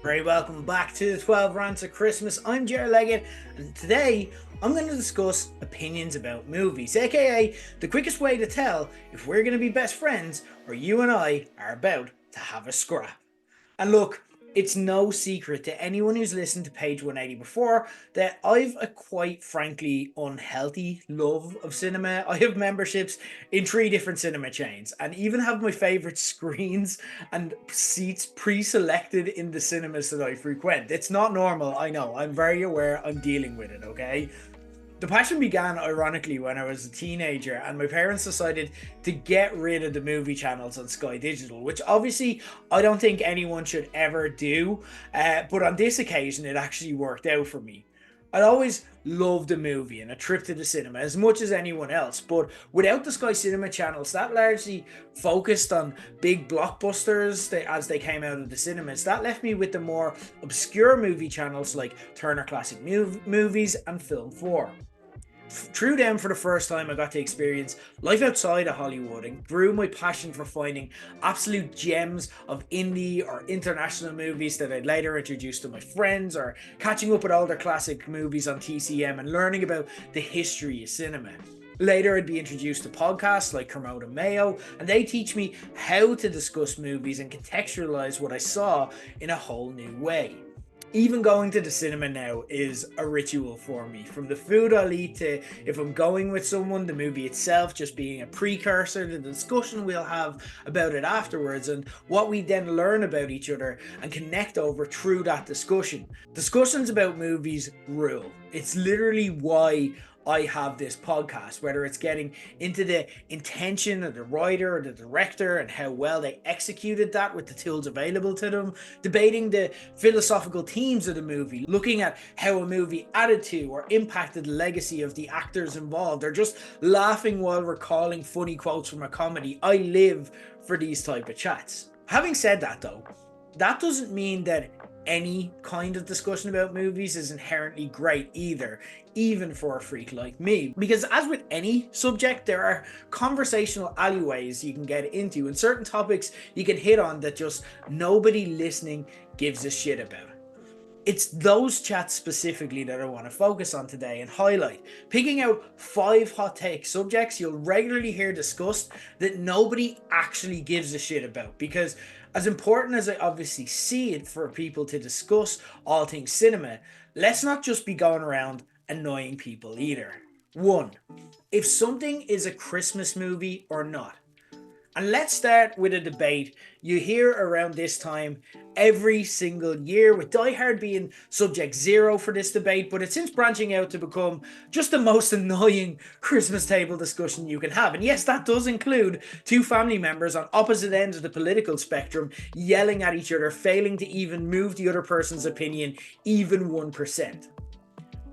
Very welcome back to the 12 Rants of Christmas. I'm Jared Leggett, and today I'm going to discuss opinions about movies, aka the quickest way to tell if we're going to be best friends or you and I are about to have a scrap. And look, it's no secret to anyone who's listened to page 180 before that I've a quite frankly unhealthy love of cinema. I have memberships in 3 different cinema chains and even have my favourite screens and seats pre-selected in the cinemas that I frequent. It's not normal, I know. I'm very aware I'm dealing with it, okay? The passion began ironically when I was a teenager and my parents decided to get rid of the movie channels on Sky Digital, which obviously I don't think anyone should ever do, but on this occasion it actually worked out for me. I'd always loved a movie and a trip to the cinema as much as anyone else, but without the Sky Cinema channels that largely focused on big blockbusters as they came out of the cinemas, that left me with the more obscure movie channels like Turner Classic Movies and Film 4. Through them, for the first time, I got to experience life outside of Hollywood and grew my passion for finding absolute gems of indie or international movies that I'd later introduce to my friends, or catching up with older classic movies on TCM and learning about the history of cinema. Later, I'd be introduced to podcasts like Kermode and Mayo, and they teach me how to discuss movies and contextualize what I saw in a whole new way. Even going to the cinema now is a ritual for me. From the food I'll eat to, if I'm going with someone, the movie itself just being a precursor to the discussion we'll have about it afterwards, and what we then learn about each other and connect over through that discussion. Discussions about movies rule. It's literally why I have this podcast, whether it's getting into the intention of the writer or the director and how well they executed that with the tools available to them, debating the philosophical themes of the movie, looking at how a movie added to or impacted the legacy of the actors involved, or just laughing while recalling funny quotes from a comedy. I live for these type of chats. Having said that though, that doesn't mean that any kind of discussion about movies is inherently great either, even for a freak like me. Because as with any subject, there are conversational alleyways you can get into and certain topics you can hit on that just nobody listening gives a shit about. It's those chats specifically that I want to focus on today and highlight, picking out 5 hot take subjects you'll regularly hear discussed that nobody actually gives a shit about. Because as important as I obviously see it for people to discuss all things cinema, let's not just be going around annoying people either. 1. If something is a Christmas movie or not. And let's start with a debate you hear around this time every single year, with Die Hard being subject zero for this debate, but it's since branching out to become just the most annoying Christmas table discussion you can have. And yes, that does include 2 family members on opposite ends of the political spectrum yelling at each other, failing to even move the other person's opinion even 1%.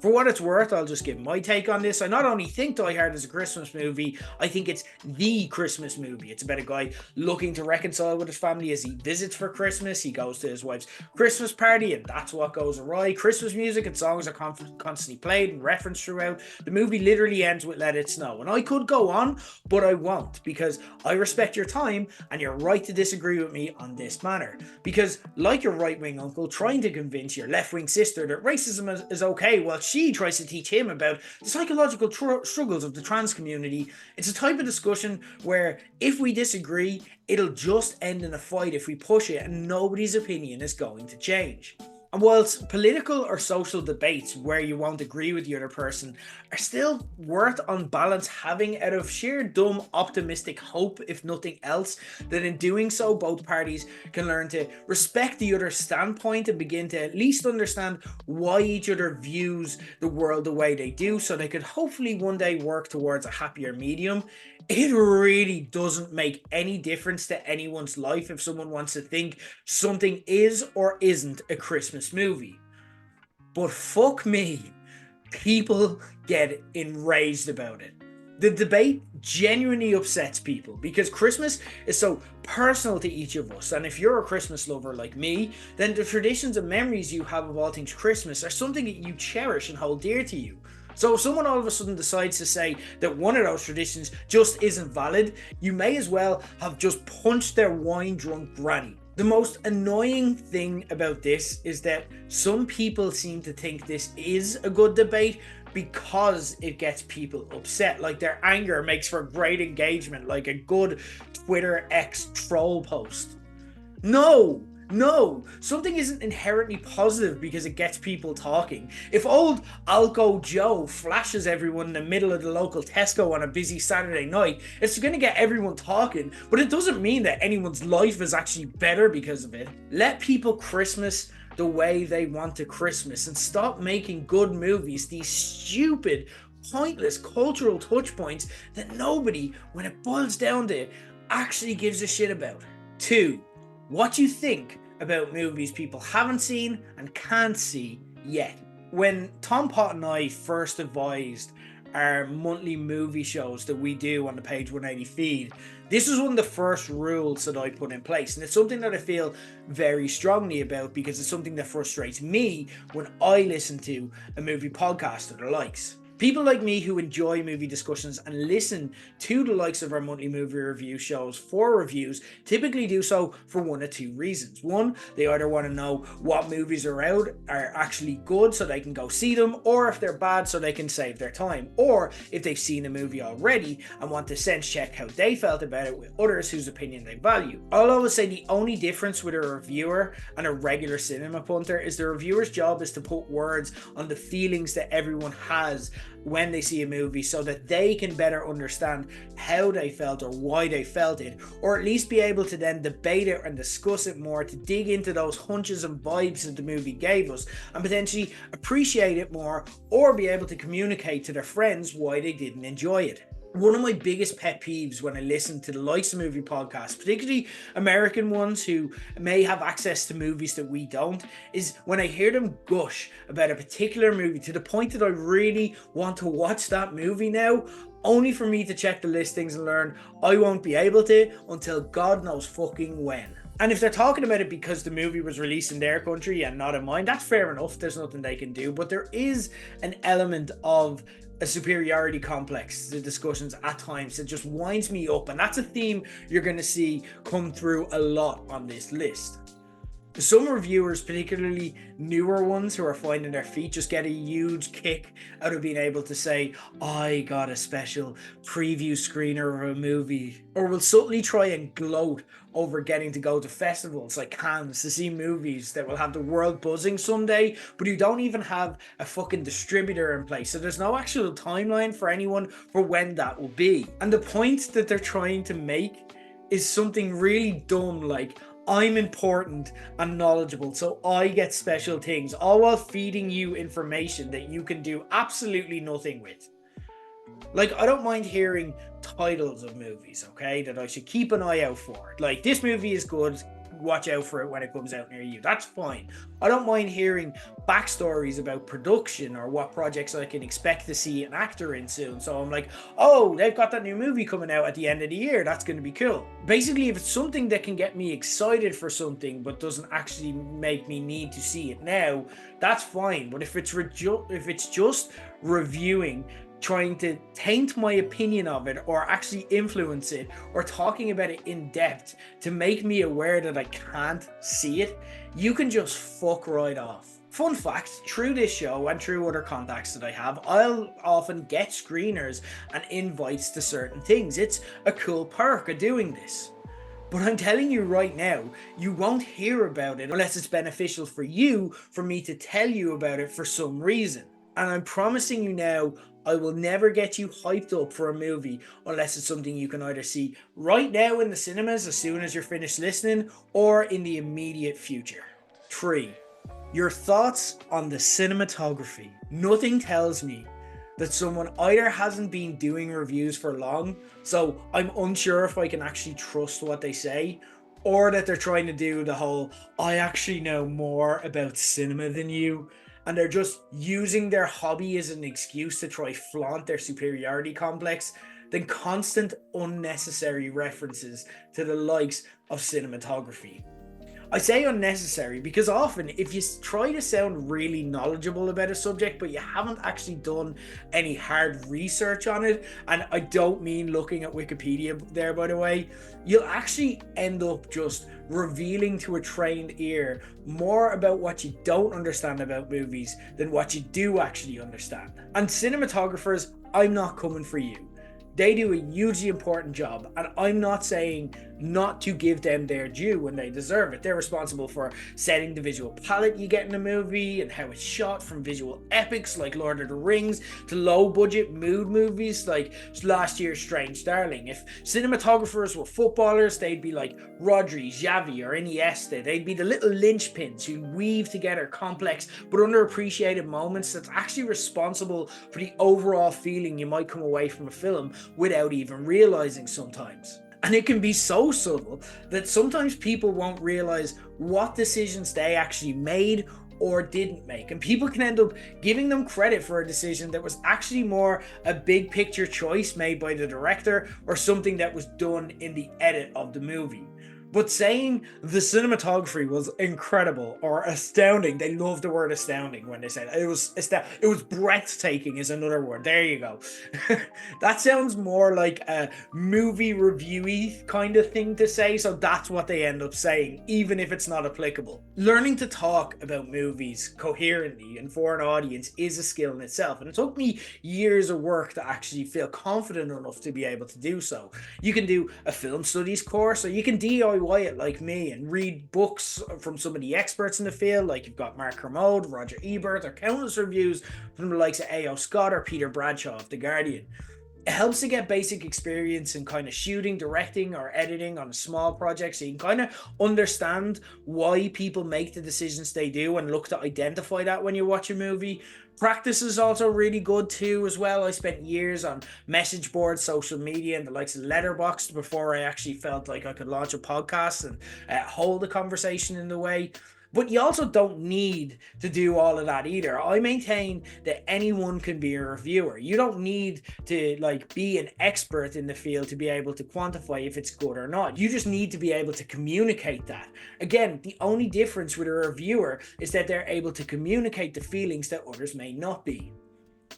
For what it's worth, I'll just give my take on this. I not only think Die Hard is a Christmas movie, I think it's the Christmas movie. It's about a guy looking to reconcile with his family as he visits for Christmas. He goes to his wife's Christmas party, and that's what goes awry. Christmas music and songs are constantly played and referenced throughout. The movie literally ends with Let It Snow. And I could go on, but I won't, because I respect your time and you're right to disagree with me on this matter. Because, like your right-wing uncle trying to convince your left-wing sister that racism is okay while she tries to teach him about the psychological struggles of the trans community, it's a type of discussion where if we disagree, it'll just end in a fight if we push it, and nobody's opinion is going to change. And whilst political or social debates where you won't agree with the other person are still worth on balance having out of sheer dumb optimistic hope, if nothing else, that in doing so both parties can learn to respect the other's standpoint and begin to at least understand why each other views the world the way they do, so they could hopefully one day work towards a happier medium. It really doesn't make any difference to anyone's life if someone wants to think something is or isn't a Christmas movie. But fuck me, people get enraged about it. The debate genuinely upsets people because Christmas is so personal to each of us, and if you're a Christmas lover like me, then the traditions and memories you have of all things Christmas are something that you cherish and hold dear to you. So if someone all of a sudden decides to say that one of those traditions just isn't valid, you may as well have just punched their wine drunk granny. The most annoying thing about this is that some people seem to think this is a good debate because it gets people upset. Like their anger makes for great engagement, like a good Twitter X troll post. No, something isn't inherently positive because it gets people talking. If old Alco Joe flashes everyone in the middle of the local Tesco on a busy Saturday night, it's going to get everyone talking, but it doesn't mean that anyone's life is actually better because of it. Let people Christmas the way they want to Christmas and stop making good movies these stupid, pointless cultural touch points that nobody, when it boils down to it, actually gives a shit about. 2. What you think about movies people haven't seen and can't see yet. When Tom Pott and I first devised our monthly movie shows that we do on the Page 180 feed, this was one of the first rules that I put in place, and it's something that I feel very strongly about because it's something that frustrates me when I listen to a movie podcast or the likes. People like me who enjoy movie discussions and listen to the likes of our monthly movie review shows for reviews typically do so for one of two reasons. One, they either want to know what movies are out are actually good so they can go see them, or if they're bad so they can save their time, or if they've seen a movie already and want to sense check how they felt about it with others whose opinion they value. I'll always say the only difference with a reviewer and a regular cinema punter is the reviewer's job is to put words on the feelings that everyone has when they see a movie so that they can better understand how they felt or why they felt it, or at least be able to then debate it and discuss it more to dig into those hunches and vibes that the movie gave us and potentially appreciate it more or be able to communicate to their friends why they didn't enjoy it. One of my biggest pet peeves when I listen to the likes of movie podcasts, particularly American ones who may have access to movies that we don't, is when I hear them gush about a particular movie to the point that I really want to watch that movie now, only for me to check the listings and learn I won't be able to until God knows fucking when. And if they're talking about it because the movie was released in their country and not in mine, that's fair enough. There's nothing they can do. But there is an element of a superiority complex to discussions at times that just winds me up. And that's a theme you're going to see come through a lot on this list. Some reviewers, particularly newer ones who are finding their feet, just get a huge kick out of being able to say, I got a special preview screener of a movie, or will subtly try and gloat over getting to go to festivals like Cannes to see movies that will have the world buzzing someday, but you don't even have a fucking distributor in place. So there's no actual timeline for anyone for when that will be. And the point that they're trying to make is something really dumb like, I'm important and knowledgeable, so I get special things, all while feeding you information that you can do absolutely nothing with. Like, I don't mind hearing titles of movies, okay, that I should keep an eye out for. Like, this movie is good, watch out for it when it comes out near you. That's fine. I don't mind hearing backstories about production or what projects I can expect to see an actor in soon. So I'm like, oh, they've got that new movie coming out at the end of the year. That's going to be cool. Basically, if it's something that can get me excited for something but doesn't actually make me need to see it now, that's fine. But if it's just reviewing, trying to taint my opinion of it or actually influence it or talking about it in depth to make me aware that I can't see it, you can just fuck right off. Fun fact, through this show and through other contacts that I have, I'll often get screeners and invites to certain things. It's a cool perk of doing this. But I'm telling you right now, you won't hear about it unless it's beneficial for you for me to tell you about it for some reason. And I'm promising you now, I will never get you hyped up for a movie unless it's something you can either see right now in the cinemas as soon as you're finished listening or in the immediate future. 3. Your thoughts on the cinematography. Nothing tells me that someone either hasn't been doing reviews for long, so I'm unsure if I can actually trust what they say, or that they're trying to do the whole, I actually know more about cinema than you, and they're just using their hobby as an excuse to try flaunt their superiority complex, than constant unnecessary references to the likes of cinematography. I say unnecessary because often if you try to sound really knowledgeable about a subject but you haven't actually done any hard research on it, and I don't mean looking at Wikipedia there by the way, you'll actually end up just revealing to a trained ear more about what you don't understand about movies than what you do actually understand. And cinematographers, I'm not coming for you. They do a hugely important job, and I'm not saying not to give them their due when they deserve it. They're responsible for setting the visual palette you get in a movie and how it's shot, from visual epics like Lord of the Rings to low budget mood movies like last year's Strange Darling. If cinematographers were footballers, they'd be like Rodri, Xavi, or Iniesta. They'd be the little linchpins who weave together complex but underappreciated moments that's actually responsible for the overall feeling you might come away from a film without even realizing sometimes. And it can be so subtle that sometimes people won't realize what decisions they actually made or didn't make. And people can end up giving them credit for a decision that was actually more a big picture choice made by the director or something that was done in the edit of the movie. But saying the cinematography was incredible or astounding, they love the word astounding when they said it. It was breathtaking is another word. There you go. That sounds more like a movie reviewy kind of thing to say, so that's what they end up saying, even if it's not applicable. Learning to talk about movies coherently and for an audience is a skill in itself, and it took me years of work to actually feel confident enough to be able to do so. You can do a film studies course, or you can DIY it like me and read books from some of the experts in the field, like you've got Mark Kermode, Roger Ebert, or countless reviews from the likes of A.O. Scott or Peter Bradshaw of The Guardian. It helps to get basic experience in kind of shooting, directing, or editing on a small project, so you can kind of understand why people make the decisions they do and look to identify that when you watch a movie. Practice is also really good too as well. I spent years on message boards, social media, and the likes of Letterboxd before I actually felt like I could launch a podcast and hold a conversation in the way. But you also don't need to do all of that either. I maintain that anyone can be a reviewer. You don't need to be an expert in the field to be able to quantify if it's good or not. You just need to be able to communicate that. Again, the only difference with a reviewer is that they're able to communicate the feelings that others may not be.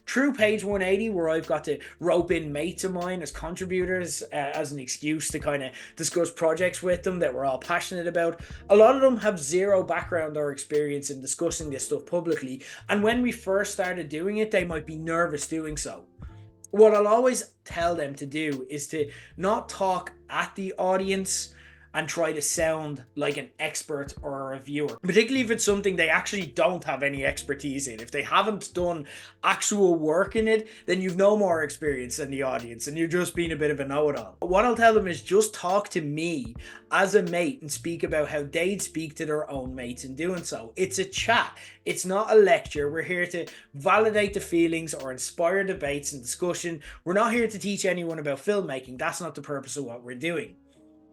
True Page 180, where I've got to rope in mates of mine as contributors as an excuse to kind of discuss projects with them that we're all passionate about. A lot of them have zero background or experience in discussing this stuff publicly, and when we first started doing it, they might be nervous doing so. What I'll always tell them to do is to not talk at the audience and try to sound like an expert or a reviewer, particularly if it's something they actually don't have any expertise in. If they haven't done actual work in it, then you've no more experience than the audience and you're just being a bit of a know-it-all. What I'll tell them is just talk to me as a mate and speak about how they'd speak to their own mates in doing so. It's a chat. It's not a lecture. We're here to validate the feelings or inspire debates and discussion. We're not here to teach anyone about filmmaking. That's not the purpose of what we're doing.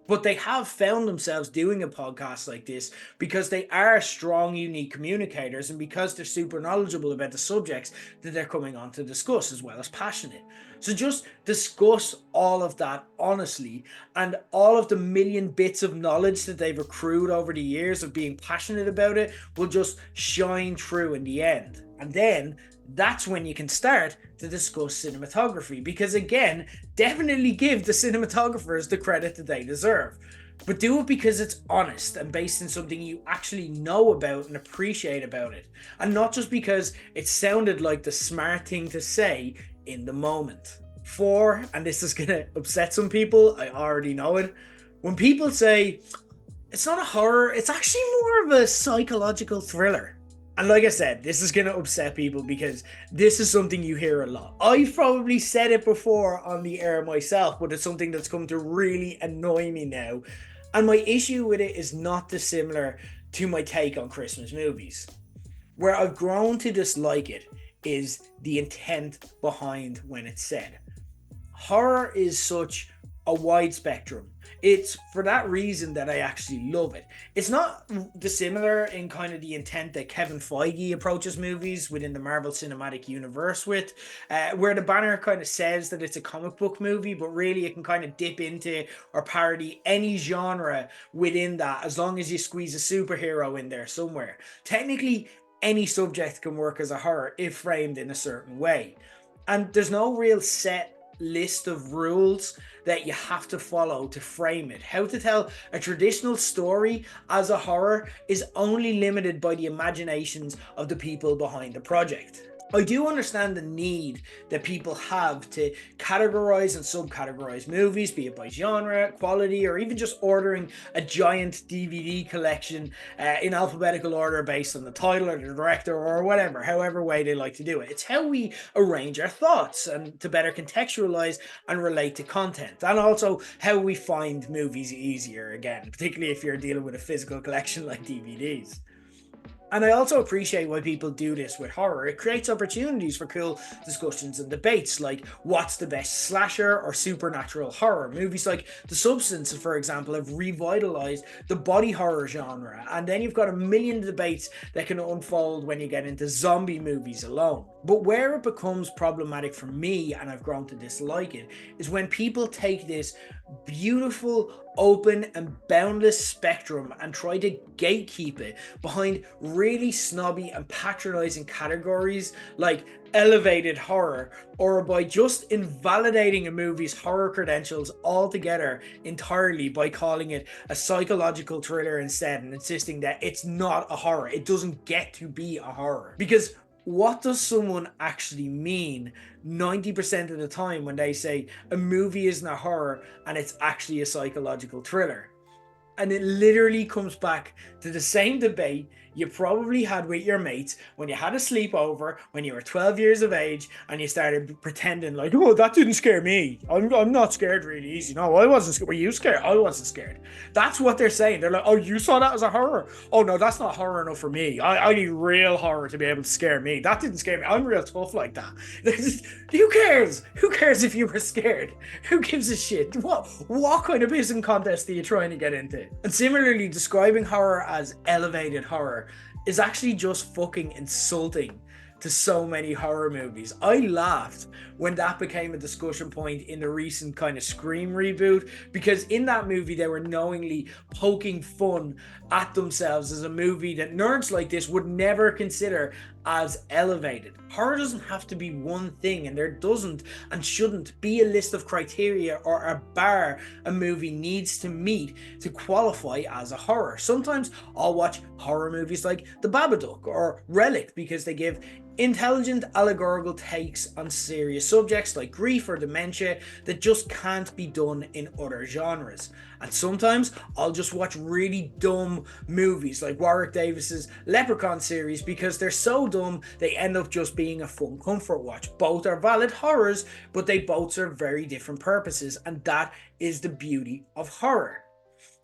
But they have found themselves doing a podcast like this because they are strong, unique communicators and because they're super knowledgeable about the subjects that they're coming on to discuss, as well as passionate. So just discuss all of that honestly, and all of the million bits of knowledge that they've accrued over the years of being passionate about it will just shine through in the end. And then that's when you can start to discuss cinematography, because again, definitely give the cinematographers the credit that they deserve, but do it because it's honest and based in something you actually know about and appreciate about it, and not just because it sounded like the smart thing to say in the moment. And this is gonna upset some people, I already know it, when people say it's not a horror, it's actually more of a psychological thriller. And like I said, this is going to upset people because this is something you hear a lot. I've probably said it before on the air myself, but it's something that's come to really annoy me now. And my issue with it is not dissimilar to my take on Christmas movies. Where I've grown to dislike it is the intent behind when it's said. Horror is such a wide spectrum. It's for that reason that I actually love it. It's not dissimilar in kind of the intent that Kevin Feige approaches movies within the Marvel Cinematic Universe with, where the banner kind of says that it's a comic book movie, but really it can kind of dip into or parody any genre within that, as long as you squeeze a superhero in there somewhere. Technically, any subject can work as a horror if framed in a certain way. And there's no real set list of rules that you have to follow to frame it. How to tell a traditional story as a horror is only limited by the imaginations of the people behind the project. I do understand the need that people have to categorize and subcategorize movies, be it by genre, quality, or even just ordering a giant DVD collection in alphabetical order based on the title or the director or whatever, however way they like to do it. It's how we arrange our thoughts and to better contextualize and relate to content, and also how we find movies easier, again, particularly if you're dealing with a physical collection like DVDs. And I also appreciate why people do this with horror. It creates opportunities for cool discussions and debates, like what's the best slasher or supernatural horror. Movies like The Substance, for example, have revitalized the body horror genre. And then you've got a million debates that can unfold when you get into zombie movies alone. But where it becomes problematic for me, and I've grown to dislike it, is when people take this beautiful, open and boundless spectrum and try to gatekeep it behind really snobby and patronizing categories like elevated horror, or by just invalidating a movie's horror credentials altogether entirely by calling it a psychological thriller instead, and insisting that it's not a horror. It doesn't get to be a horror. Because what does someone actually mean 90% of the time when they say a movie isn't a horror and it's actually a psychological thriller? And it literally comes back to the same debate you probably had with your mates when you had a sleepover when you were 12 years of age and you started pretending like, oh, that didn't scare me. I'm not scared really easy. No, I wasn't scared. Were you scared? I wasn't scared. That's what they're saying. They're like, oh, you saw that as a horror? Oh, no, that's not horror enough for me. I need real horror to be able to scare me. That didn't scare me. I'm real tough like that. Who cares? Who cares if you were scared? Who gives a shit? What kind of pissing contest are you trying to get into? And similarly, describing horror as elevated horror is actually just fucking insulting to so many horror movies. I laughed when that became a discussion point in the recent kind of Scream reboot, because in that movie they were knowingly poking fun at themselves as a movie that nerds like this would never consider as elevated. Horror doesn't have to be one thing, and there doesn't and shouldn't be a list of criteria or a bar a movie needs to meet to qualify as a horror. Sometimes I'll watch horror movies like The Babadook or Relic because they give intelligent allegorical takes on serious subjects like grief or dementia that just can't be done in other genres. And sometimes I'll just watch really dumb movies like Warwick Davis's Leprechaun series because they're so dumb they end up just being a fun comfort watch. Both are valid horrors, but they both serve very different purposes, and that is the beauty of horror.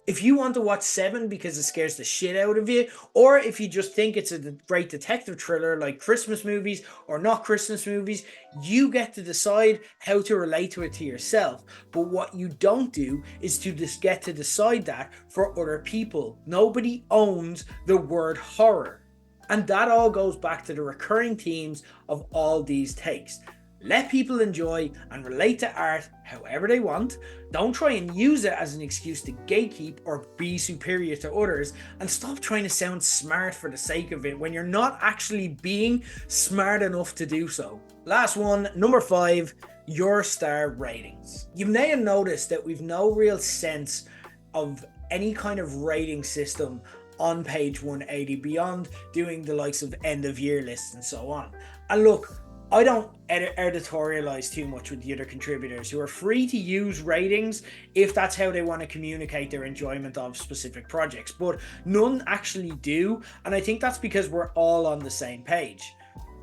If you want to watch Seven because it scares the shit out of you, or if you just think it's a great detective thriller like Christmas movies or not Christmas movies, you get to decide how to relate to it to yourself. But what you don't do is to just get to decide that for other people. Nobody owns the word horror. And that all goes back to the recurring themes of all these takes. Let people enjoy and relate to art however they want. Don't try and use it as an excuse to gatekeep or be superior to others, and stop trying to sound smart for the sake of it when you're not actually being smart enough to do so. Last one, number 5, your star ratings. You may have noticed that we've no real sense of any kind of rating system on page 180 beyond doing the likes of end of year lists and so on. And look, I don't editorialize too much with the other contributors, who are free to use ratings if that's how they want to communicate their enjoyment of specific projects, but none actually do, and I think that's because we're all on the same page.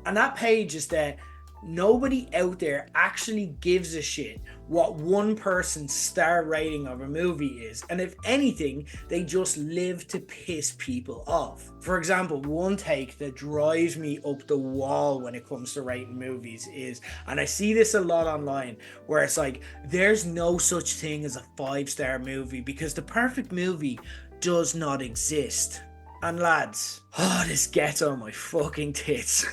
And that page is that nobody out there actually gives a shit what one person's star rating of a movie is. And if anything, they just live to piss people off. For example, one take that drives me up the wall when it comes to rating movies is, and I see this a lot online, where it's like, there's no such thing as a 5-star movie because the perfect movie does not exist. And lads, oh, this gets on my fucking tits.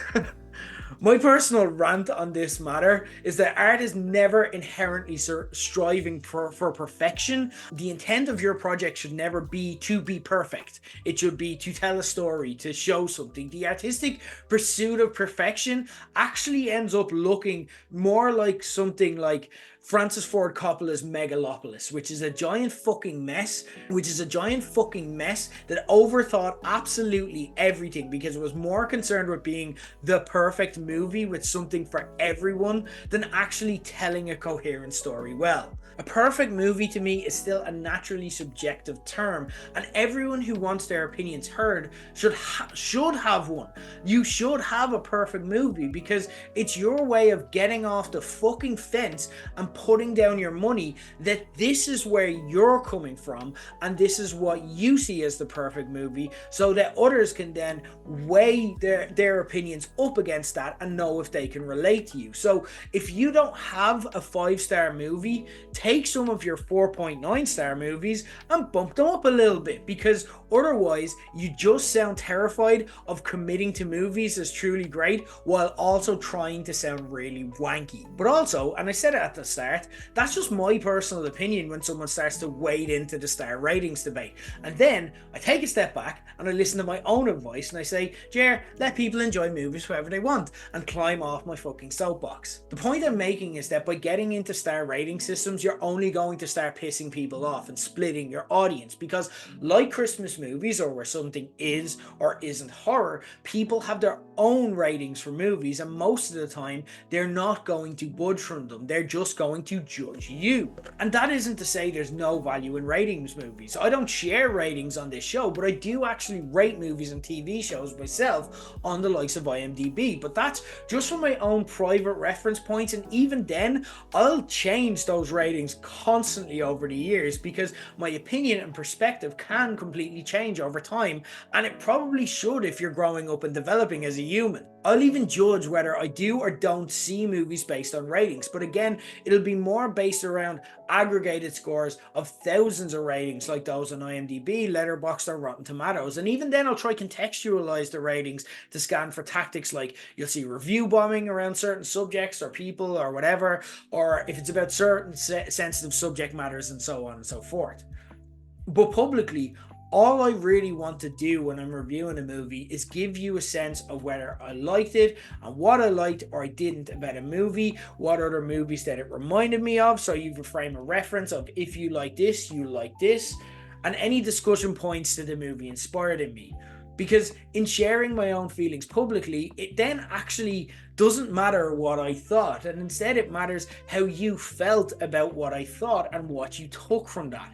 My personal rant on this matter is that art is never inherently striving for perfection. The intent of your project should never be to be perfect. It should be to tell a story, to show something. The artistic pursuit of perfection actually ends up looking more like something like Francis Ford Coppola's Megalopolis, which is a giant fucking mess, that overthought absolutely everything because it was more concerned with being the perfect movie with something for everyone than actually telling a coherent story well. A perfect movie to me is still a naturally subjective term, and everyone who wants their opinions heard should have one. You should have a perfect movie because it's your way of getting off the fucking fence and putting down your money that this is where you're coming from and this is what you see as the perfect movie, so that others can then weigh their opinions up against that and know if they can relate to you. So if you don't have a 5-star movie, take some of your 4.9-star movies and bump them up a little bit, because otherwise you just sound terrified of committing to movies as truly great while also trying to sound really wanky. But also, and I said it at the start, that's just my personal opinion when someone starts to wade into the star ratings debate. And then I take a step back and I listen to my own advice and I say, Jer, let people enjoy movies wherever they want, and climb off my fucking soapbox. The point I'm making is that by getting into star rating systems, you're only going to start pissing people off and splitting your audience, because like Christmas movies, or where something is or isn't horror, people have their own ratings for movies, and most of the time they're not going to budge from them. They're just going to judge you. And that isn't to say there's no value in ratings movies. I don't share ratings on this show, but I do actually rate movies and TV shows myself on the likes of IMDb, but that's just from my own private reference points, and even then I'll change those ratings constantly over the years because my opinion and perspective can completely change over time, and it probably should if you're growing up and developing as a human. I'll even judge whether I do or don't see movies based on ratings, but again, it'll be more based around aggregated scores of thousands of ratings like those on IMDb, Letterboxd, or Rotten Tomatoes. And even then I'll try contextualize the ratings to scan for tactics like you'll see review bombing around certain subjects or people or whatever, or if it's about certain sensitive subject matters and so on and so forth. But publicly, all I really want to do when I'm reviewing a movie is give you a sense of whether I liked it and what I liked or I didn't about a movie, what other movies that it reminded me of, so you can frame a reference of if you like this, you like this, and any discussion points to the movie inspired in me. Because in sharing my own feelings publicly, it then actually doesn't matter what I thought, and instead it matters how you felt about what I thought and what you took from that.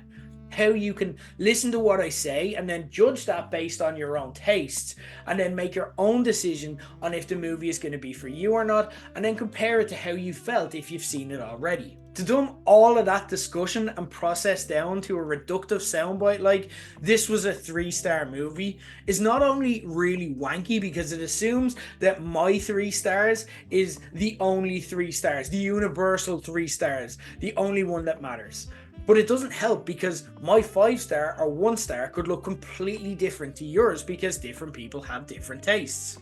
How you can listen to what I say and then judge that based on your own tastes, and then make your own decision on if the movie is going to be for you or not, and then compare it to how you felt if you've seen it already. To dumb all of that discussion and process down to a reductive soundbite like this was a 3-star movie is not only really wanky because it assumes that my 3 stars is the only 3 stars, the universal 3 stars, the only one that matters. But it doesn't help because my 5-star or 1-star could look completely different to yours because different people have different tastes.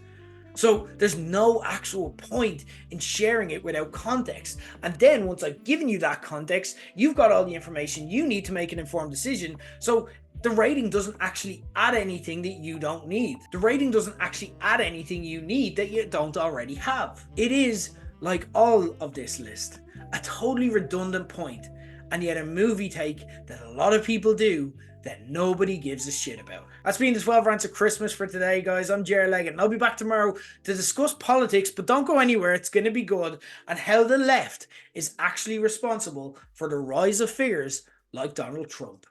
So there's no actual point in sharing it without context. And then once I've given you that context, you've got all the information you need to make an informed decision. So the rating doesn't actually add anything that you don't need. The rating doesn't actually add anything you need that you don't already have. It is, like all of this list, a totally redundant point, and yet a movie take that a lot of people do that nobody gives a shit about. That's been the 12 Rants of Christmas for today, guys. I'm Jerry Leggett, and I'll be back tomorrow to discuss politics, but don't go anywhere, it's going to be good, and how the left is actually responsible for the rise of figures like Donald Trump.